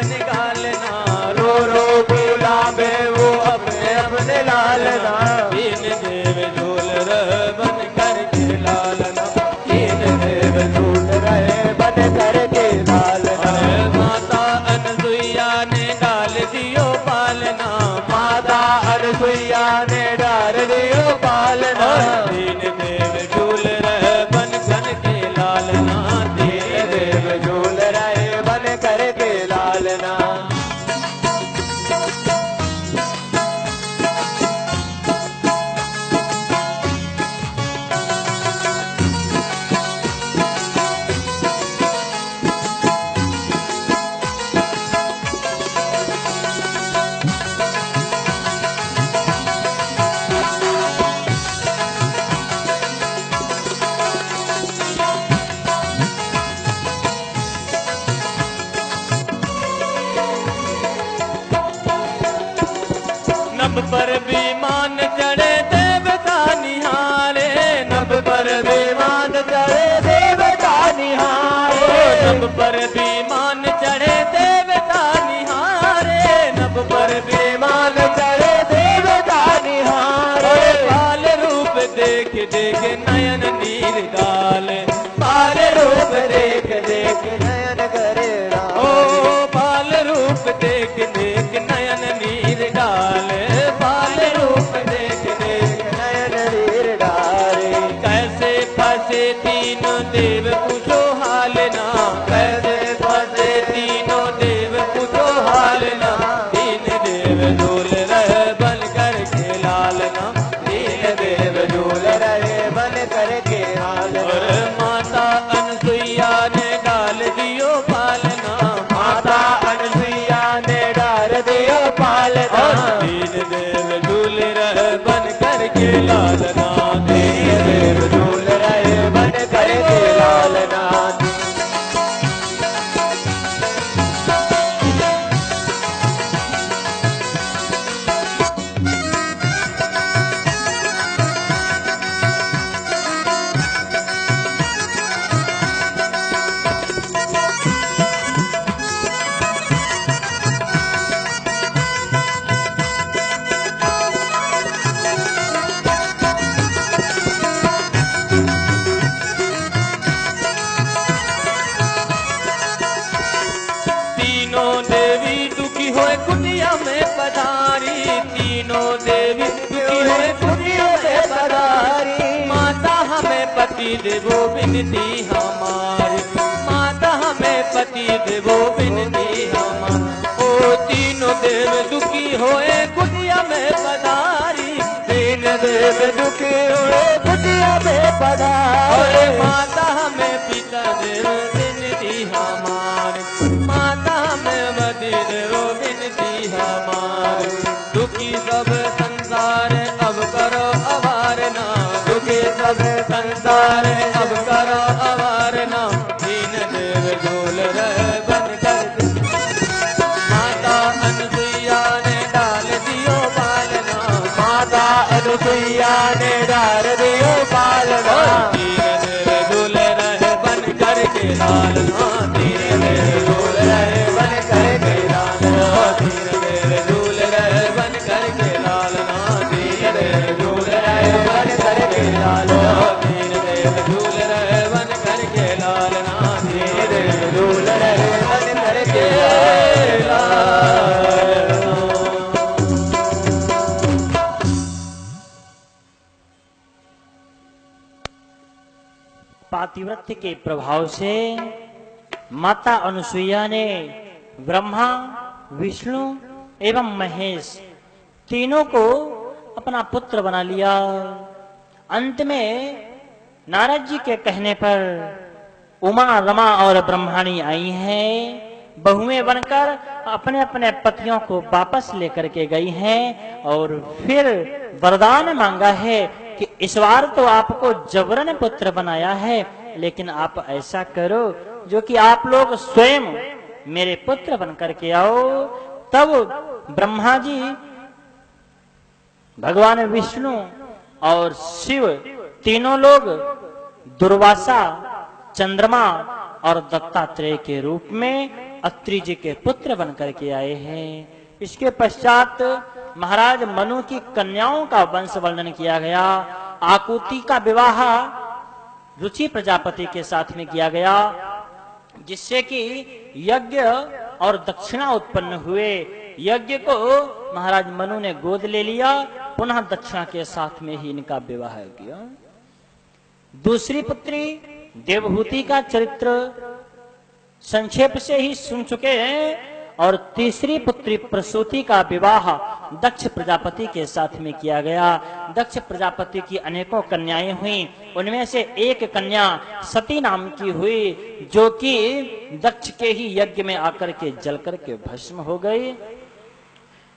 बन गालना, रो रो बुलावे वो अपने अपने लालना, दीन देव झूल रहे बन करके लालना, दीन देव झूल रहे बन करके लालना। माता अनसुईया ने डाल दियो पालना, माता अनसुईया ने डाल दियो पालना, दीन देव झूल रहे बन करके लालना, दीन देव झूल रहे बन करके लालना। नभ पर विमान चढ़े देवता निहारे, नभ पर विमान चढ़े देवता निहारे, नभ पर विमान चढ़े देवता निहारे, नभ पर विमान चढ़े देवता निहारे। बाल रूप देख देख नयन नीर डाले, बाल रूप देख देख नयन करे ओ, बाल रूप देख देख नयन नीर डाले, बाल रूप देख देख नयन नीर डाले। कैसे फंसे तीनों देव पूछो हालना, कैसे फंसे तीनों देव पूछो हालना, दीन देव झूल रहे बन करके लालना, दीन देव झूल रहे बन करके लालना। और माता अनसुईया ने डाल दियो पालना, माता अनसुईया ने डाल दियो पालना, दीन देव झूल रहे बन करके लालना, दीन देव झूल रहे बन करके लालना। तीनों देवी दुखी होए कुटिया में पधारी, तीनों देवी दुखी होए कुटिया में पधारी, माता हमें पति देवो विनती हमारी, माता हमें पति देवो विनती हमारी। ओ तीनों देव दुखी होए कुटिया में पधारी, तीन देव दुखी होए कुटिया में पधारी, माता हमें पिता देव विनती हमारी, माता हमें मति देवो विनती हमारी। दुखी सब संसार अब करो अवारना, दुखी सब संसार अब करो अवारना, दीन देव झूल रहे बन करके। माता अनसुईया ने डाल दियो पालना, माता अनसुईया ने डाल दियो पालना, दीन देव झूल रहे बन करके लालना, दीन देव झूल रहे बन करके लालना, दीन देव झूल रहे बन करके लालना, दीन देव झूल रहे बन करके लालना, दीन देव झूल रहे बन करके लालना, दीन देव झूल रहे बन करके लालना। पातिव्रत्य के प्रभाव से माता अनुसुईया ने ब्रह्मा, विष्णु एवं महेश तीनों को अपना पुत्र बना लिया। अंत में नारद जी के कहने पर उमा, रमा और ब्रह्माणी आई हैं, बहुएं बनकर अपने अपने पतियों को वापस लेकर के गई हैं और फिर वरदान मांगा है कि इस बार तो आपको जबरन पुत्र बनाया है, लेकिन आप ऐसा करो जो कि आप लोग स्वयं मेरे पुत्र बनकर के आओ। तब ब्रह्मा जी, भगवान विष्णु और शिव तीनों लोग दुर्वासा, चंद्रमा और दत्तात्रेय के रूप में अत्रि जी के पुत्र बन करके आए हैं। इसके पश्चात महाराज मनु की कन्याओं का वंश वर्णन किया गया। आकुति का विवाह रुचि प्रजापति के साथ में किया गया, जिससे कि यज्ञ और दक्षिणा उत्पन्न हुए। यज्ञ को महाराज मनु ने गोद ले लिया, पुनः दक्षिणा के साथ में ही इनका विवाह किया। दूसरी पुत्री देवहूति का चरित्र संक्षेप से ही सुन चुके हैं, और तीसरी पुत्री प्रसूति का विवाह दक्ष प्रजापति के साथ में किया गया। दक्ष प्रजापति की अनेकों कन्याएं हुई, उनमें से एक कन्या सती नाम की हुई, जो कि दक्ष के ही यज्ञ में आकर के जल करके भस्म हो गई।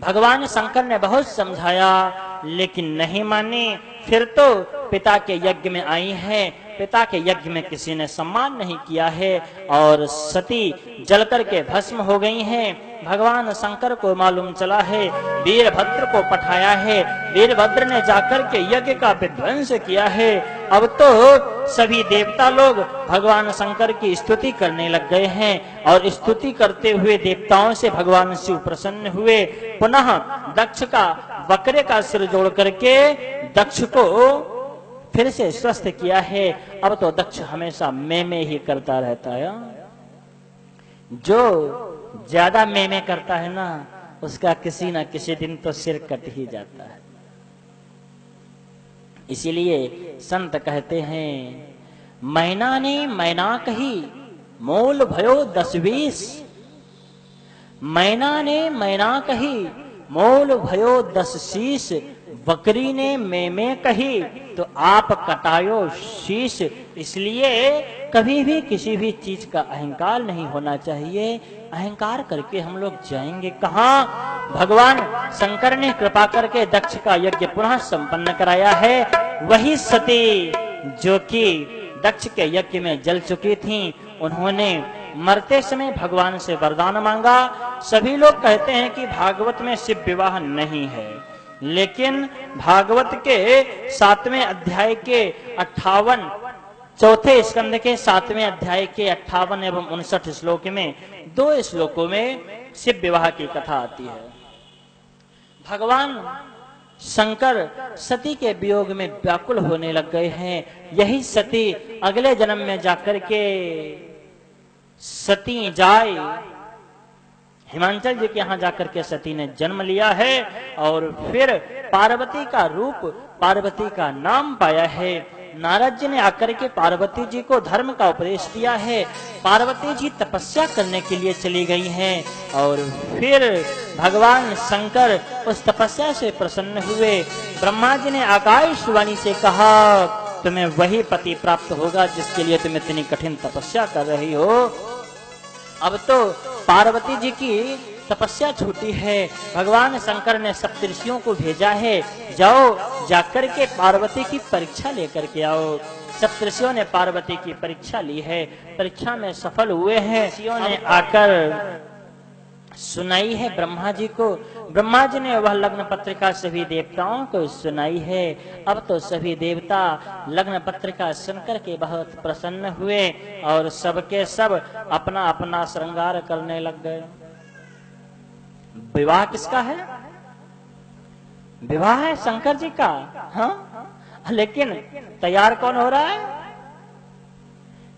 भगवान शंकर ने बहुत समझाया, लेकिन नहीं मानी। फिर तो पिता के यज्ञ में आई है, पिता के यज्ञ में किसी ने सम्मान नहीं किया है, और सती जल करके भस्म हो गई हैं। भगवान शंकर को मालूम चला है, वीरभद्र को पठाया है, वीरभद्र ने जाकर के यज्ञ का विध्वंस किया है। अब तो सभी देवता लोग भगवान शंकर की स्तुति करने लग गए हैं, और स्तुति करते हुए देवताओं से भगवान शिव प्रसन्न हुए। पुनः दक्ष का वक्र का सिर जोड़ करके दक्ष को फिर से स्वस्थ किया है। अब तो दक्ष हमेशा में ही करता रहता है। जो ज्यादा में करता है ना, उसका किसी ना किसी दिन तो सिर कट ही जाता है। इसीलिए संत कहते हैं, मैना ने मैना कही मोल भयो 10-20। मैना ने मैना कही मोल भयो 10 शीश। बकरी ने में कही तो आप कटायो शीश। इसलिए कभी भी किसी भी चीज का अहंकार नहीं होना चाहिए। अहंकार करके हम लोग जाएंगे कहाँ? भगवान शंकर ने कृपा करके दक्ष का यज्ञ पुनः संपन्न कराया है। वही सती जो कि दक्ष के यज्ञ में जल चुकी थीं, उन्होंने मरते समय भगवान से वरदान मांगा। सभी लोग कहते हैं कि भागवत में शिव विवाह नहीं है, लेकिन भागवत के 7वें अध्याय के 58 चौथे स्कंद के 7वें अध्याय के 58 एवं 59 श्लोक में 2 श्लोकों में शिव विवाह की कथा आती है। भगवान शंकर सती के वियोग में व्याकुल होने लग गए हैं। यही सती अगले जन्म में जाकर के सती जाए हिमांचल जी के यहाँ जाकर के सती ने जन्म लिया है, और फिर पार्वती का रूप, पार्वती का नाम पाया है। नारद जी ने आकर के पार्वती जी को धर्म का उपदेश दिया है। पार्वती जी तपस्या करने के लिए चली गई हैं, और फिर भगवान शंकर उस तपस्या से प्रसन्न हुए। ब्रह्मा जी ने आकाशवाणी से कहा, तुम्हें वही पति प्राप्त होगा जिसके लिए तुम इतनी कठिन तपस्या कर रही हो। अब तो पार्वती जी की तपस्या छूटी है। भगवान शंकर ने सप्तऋषियों को भेजा है, जाओ जाकर के पार्वती की परीक्षा लेकर के आओ। सप्तऋषियों ने पार्वती की परीक्षा ली है, परीक्षा में सफल हुए हैं। ऋषियों ने आकर सुनाई है ब्रह्मा जी को। ब्रह्मा जी ने वह लग्न पत्रिका सभी देवताओं को सुनाई है। अब तो सभी देवता लग्न पत्रिका सुनकर के बहुत प्रसन्न हुए, और सबके सब अपना अपना श्रृंगार करने लग गए। विवाह किसका है? विवाह है शंकर जी का, हाँ, लेकिन तैयार कौन हो रहा है?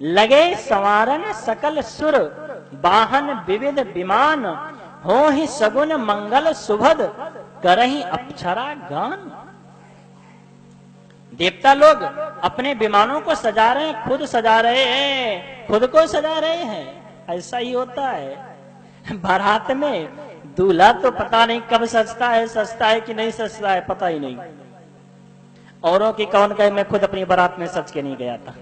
लगे संवारन सकल सुर, वाहन विविध विमान, हो ही सगुन मंगल सुभद, करही अप्सरा गान। देवता लोग अपने विमानों को सजा रहे हैं, खुद सजा रहे हैं, खुद को सजा रहे हैं। ऐसा ही होता है। बारात में दूल्हा तो पता नहीं कब सजता है कि नहीं सजता है, पता ही नहीं। औरों की कौन कहे, मैं खुद अपनी बारात में सज के नहीं गया था।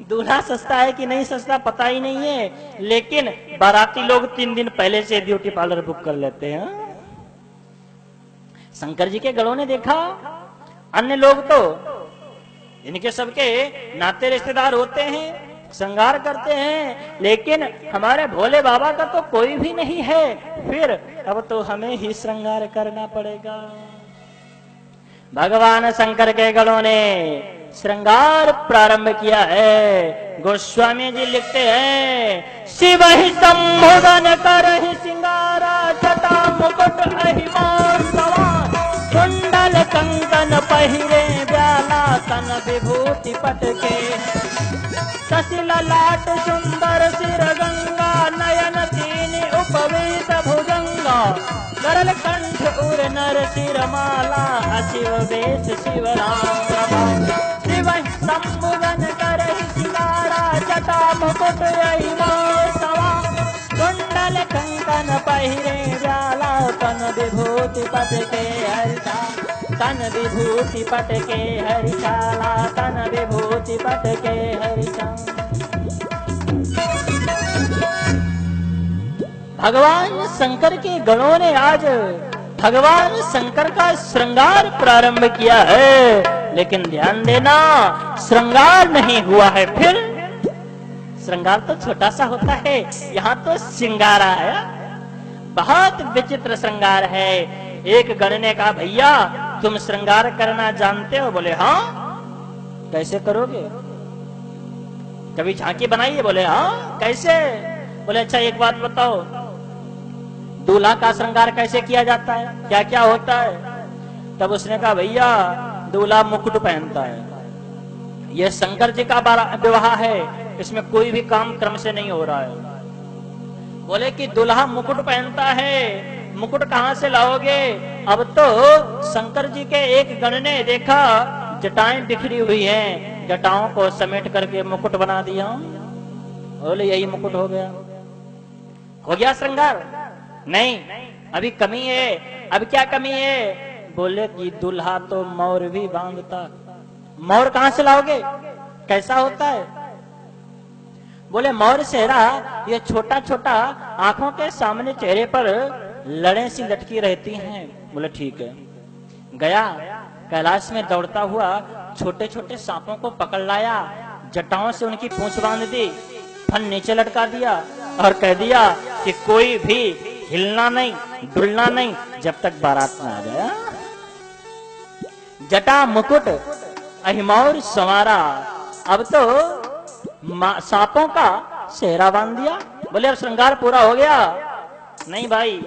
दूल्हा सस्ता है कि नहीं सस्ता पता ही नहीं है, लेकिन बाराती लोग 3 दिन पहले से ब्यूटी पार्लर बुक कर लेते हैं। शंकर जी के गढ़ों ने देखा, अन्य लोग तो इनके सबके नाते रिश्तेदार होते हैं, श्रृंगार करते हैं, लेकिन हमारे भोले बाबा का तो कोई भी नहीं है। फिर अब तो हमें ही श्रृंगार करना पड़ेगा। भगवान शंकर के गढ़ों ने श्रृंगार प्रारंभ किया है। गोस्वामी जी लिखते हैं, शिव ही संबोधन कर ही सिंगारा, जटा मुकुट अहिमार सवार, कुंडल कंकन पहिरे ब्याला, तन विभूति पटके, शशि ललाट सुंदर सिर गंगा, नयन तीन उपवीत भुजंगा, करल कंठ उर नर सिर माला, अशिव वेश शिव राम। शिव संबोधन कर सिंगारा, जटा मुकुट अहिमार सवार, कुंडल कंकन पहिरे ब्याला, तन विभूति पटके हरिशा, तन विभूति पटके हरिशाला, तन विभूति पटके हरिशा। भगवान शंकर के गणों ने आज भगवान शंकर का श्रृंगार प्रारंभ किया है, लेकिन ध्यान देना, श्रृंगार नहीं हुआ है। फिर श्रृंगार तो छोटा सा होता है, यहाँ तो श्रृंगार है, बहुत विचित्र श्रृंगार है। एक गण ने कहा, भैया तुम श्रृंगार करना जानते हो? बोले हाँ। कैसे करोगे? कभी झांकी बनाइए? बोले हाँ। कैसे? बोले अच्छा एक बात बताओ, दूल्हा का श्रृंगार कैसे किया जाता है, क्या क्या होता है? तब उसने कहा, भैया दूल्हा मुकुट पहनता है, यह शंकर जी का विवाह है, इसमें कोई भी काम क्रम से नहीं हो रहा है। बोले कि दूल्हा मुकुट पहनता है, मुकुट कहाँ से लाओगे? अब तो शंकर जी के एक गण ने देखा जटाएं बिखरी हुई हैं, जटाओं को समेट करके मुकुट बना दिया। बोले यही मुकुट हो गया श्रृंगार? नहीं, अभी कमी है। अब क्या कमी है? बोले कि दूल्हा तो मोर भी बांधता। मोर कहाँ से लाओगे? कैसा होता है? बोले मोर सेहरा ये छोटा छोटा आंखों के सामने चेहरे पर लड़े सी लटकी रहती हैं। बोले ठीक है। गया कैलाश में दौड़ता हुआ छोटे छोटे सांपों को पकड़ लाया, जटाओं से उनकी पूंछ बांध दी, फन नीचे लटका दिया और कह दिया कि कोई भी हिलना नहीं, डुलना नहीं जब तक बारात में आ गया। जटा मुकुट अहिमौर संवारा, अब तो सांपों का सेहरा बांध दिया। बोले अब श्रृंगार पूरा हो गया? नहीं भाई,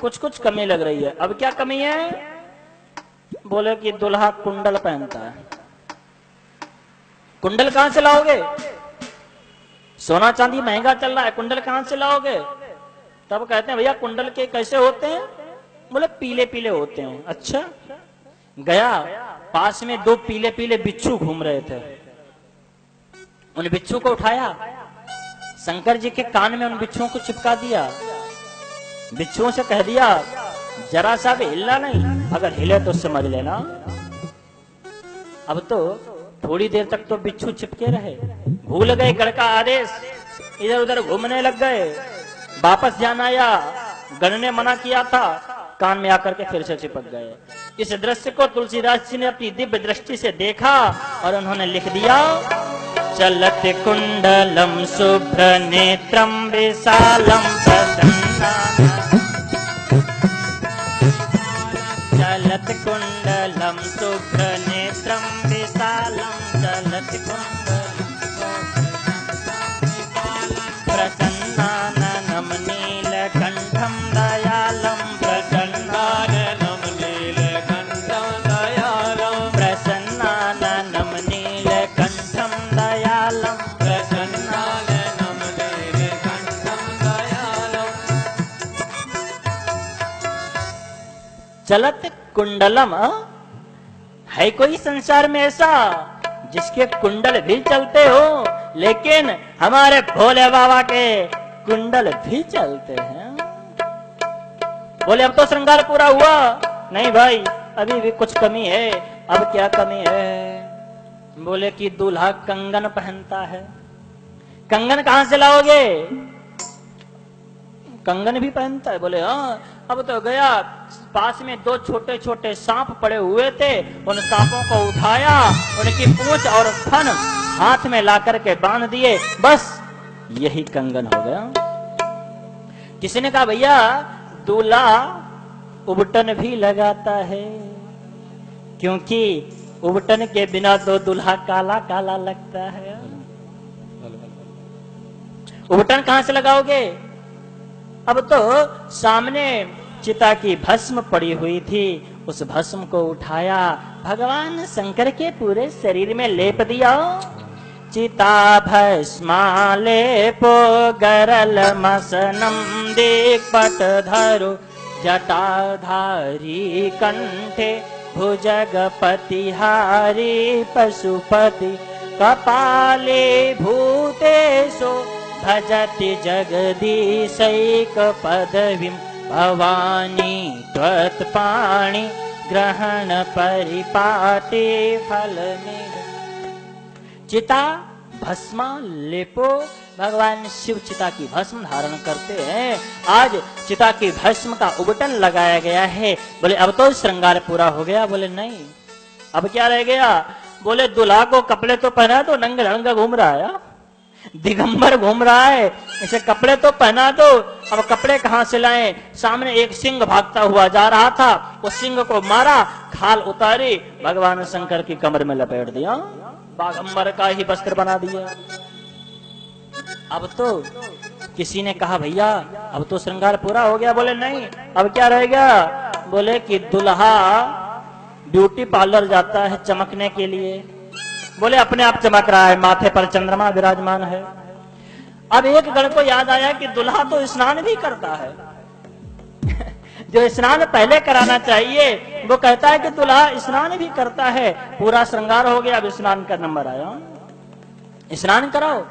कुछ कुछ कमी लग रही है। अब क्या कमी है? बोले कि दूल्हा कुंडल पहनता है। कुंडल कहां से लाओगे? सोना चांदी महंगा चल रहा है, कुंडल कहां से लाओगे? तब कहते हैं भैया कुंडल के कैसे होते हैं? बोले पीले पीले होते हैं। अच्छा। गया पास में दो पीले पीले बिच्छू घूम रहे थे, उन बिच्छू को उठाया, शंकर जी के कान में उन बिच्छुओं को चिपका दिया, बिच्छुओं से कह दिया जरा सा भी हिलना नहीं, अगर हिले तो समझ लेना। अब तो थोड़ी देर तक तो बिच्छू चिपके रहे, भूल गए गढ़ का आदेश, इधर उधर घूमने लग गए। वापस ध्यान आया, गण ने मना किया था, कान में आकर के फिर से चिपक गए। इस दृश्य को तुलसीदास जी ने अपनी दिव्य दृष्टि से देखा और उन्होंने लिख दिया, चलत कुंडलम शुभ्र नेत्रम विशालम प्रसन्नानम, चलत कुंडलम शुभ्र नेत्रम विशालम, चलत कुंडलम प्रसन्नानम नीलकंठम दयालम, प्रसन्नानम नीलकंठम दयालम, प्रसन्नानम नीलकंठम दयालम, प्रसन्नानम नीलकंठम दयालम। चलत कुंडलम, है कोई संसार में ऐसा जिसके कुंडल भी चलते हो? लेकिन हमारे भोले बाबा के कुंडल भी चलते हैं। बोले अब तो श्रृंगार पूरा हुआ? नहीं भाई, अभी भी कुछ कमी है। अब क्या कमी है? बोले कि दूल्हा कंगन पहनता है। कंगन कहां से लाओगे? कंगन भी पहनता है? बोले हाँ। अब तो गया, पास में दो छोटे छोटे सांप पड़े हुए थे, उन सांपों को उठाया, उनकी पूंछ और फन हाथ में ला करके बांध दिए, बस यही कंगन हो गया। किसी ने कहा भैया दूल्हा उबटन भी लगाता है, क्योंकि उबटन के बिना तो दुल्हा काला काला लगता है। उबटन कहां से लगाओगे? अब तो सामने चिता की भस्म पड़ी हुई थी, उस भस्म को उठाया, भगवान शंकर के पूरे शरीर में लेप दिया। चिता भस्मा लेपो गरल मसनम दिक्पट धरो जटाधारी कंठे भुजगपति हारी पशुपति कपाले भूतेशो भजति जगदीशैक पदवीं भवानी त्वत्पाणि ग्रहण परिपाटे फल में। चिता भस्मा लेपो, भगवान शिव चिता की भस्म धारण करते हैं। आज चिता की भस्म का उबटन लगाया गया है। बोले अब तो श्रृंगार पूरा हो गया। बोले नहीं, अब क्या रह गया? बोले दूल्हा को कपड़े तो पहना दो, नंगे लड़का घूम रहा है, दिगंबर घूम रहा है, इसे कपड़े तो पहना दो। अब कपड़े कहां से लाएं? सामने एक सिंह भागता हुआ जा रहा था, उस सिंह को मारा, खाल उतारी, भगवान शंकर की कमर में लपेट दिया, बागंबर का ही वस्त्र बना दिया। अब तो किसी ने कहा भैया अब तो श्रृंगार पूरा हो गया। बोले नहीं, अब क्या रह गया? बोले कि दुल्हा ब्यूटी पार्लर जाता है चमकने के लिए। बोले अपने आप चमक रहा है, माथे पर चंद्रमा विराजमान है। अब एक गण को याद आया कि दुल्हा तो स्नान भी करता है जो स्नान पहले कराना चाहिए, वो कहता है कि दुल्हा स्नान भी करता है। पूरा श्रृंगार हो गया, अब स्नान का नंबर आया, स्नान कराओ।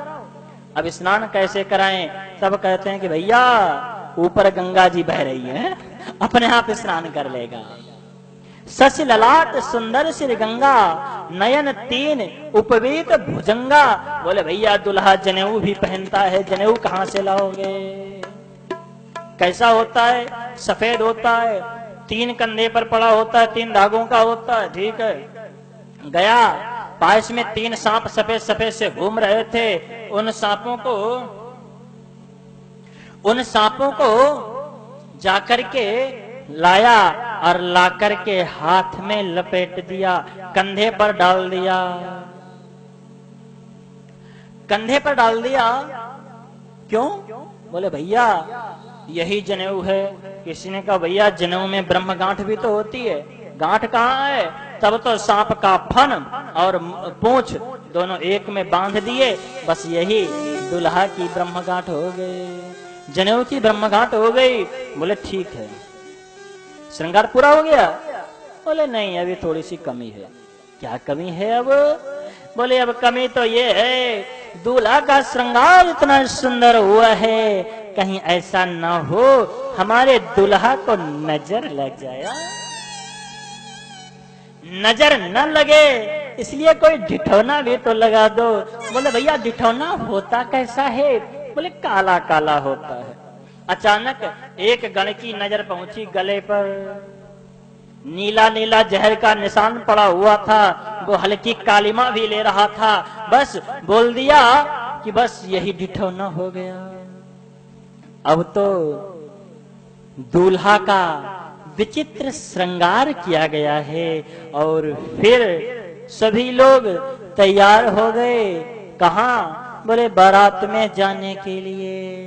अब स्नान कैसे कराएं? तब कहते हैं कि भैया ऊपर गंगा जी बह रही है, अपने आप स्नान कर लेगा। शशि ललाट सुंदर श्री गंगा, नयन तीन उपवीत भुजंगा। बोले भैया दुल्हा जनेऊ भी पहनता है, जनेऊ कहां से लाओगे? कैसा होता है? सफेद होता है, 3 कंधे पर पड़ा होता है, 3 धागों का होता है। ठीक है, गया पास में 3 सांप सफेद सफेद से घूम रहे थे। उन सांपों को जाकर के लाया और लाकर के हाथ में लपेट दिया, कंधे पर डाल दिया। कंधे पर डाल दिया क्यों? बोले भैया यही जनेऊ है। किसी ने कहा भैया जनेऊ में ब्रह्म गांठ भी तो होती है, गांठ कहाँ है? तब तो सांप का फन और पूंछ दोनों एक में बांध दिए, बस यही दुल्हा की ब्रह्म गांठ हो गई, जनेऊ की ब्रह्म गांठ हो गई। बोले ठीक है, श्रृंगार पूरा हो गया? बोले नहीं, अभी थोड़ी सी कमी है। क्या कमी है अब? बोले अब कमी तो ये है दूल्हा का श्रृंगार इतना सुंदर हुआ है, कहीं ऐसा न हो हमारे दुल्हा को नजर लग जाए। नजर न लगे इसलिए कोई ढिठौना भी तो लगा दो। बोले भैया ढिठौना होता कैसा है? बोले काला काला होता है। अचानक एक गण की नजर पहुंची गले पर, नीला नीला जहर का निशान पड़ा हुआ था, वो हल्की कालिमा भी ले रहा था। बस बोल दिया कि बस यही ढिठौना हो गया। अब तो दूल्हा का विचित्र श्रृंगार किया गया है और फिर सभी लोग तैयार हो गए। कहाँ? बोले बारात में जाने के लिए।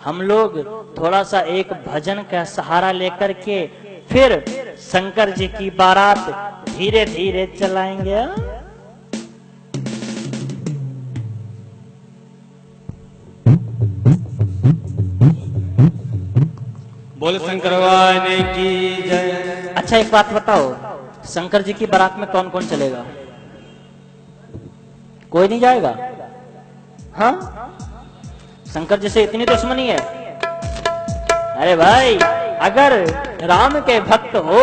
हम लोग थोड़ा सा एक भजन का सहारा लेकर के फिर शंकर जी की बारात धीरे धीरे चलाएंगे। बोल शंकर भगवान की जय। अच्छा एक बात बताओ, शंकर जी की बारात में कौन कौन चलेगा? कोई नहीं जाएगा? हाँ, शंकर जी से इतनी दुश्मनी है? अरे भाई अगर राम के भक्त हो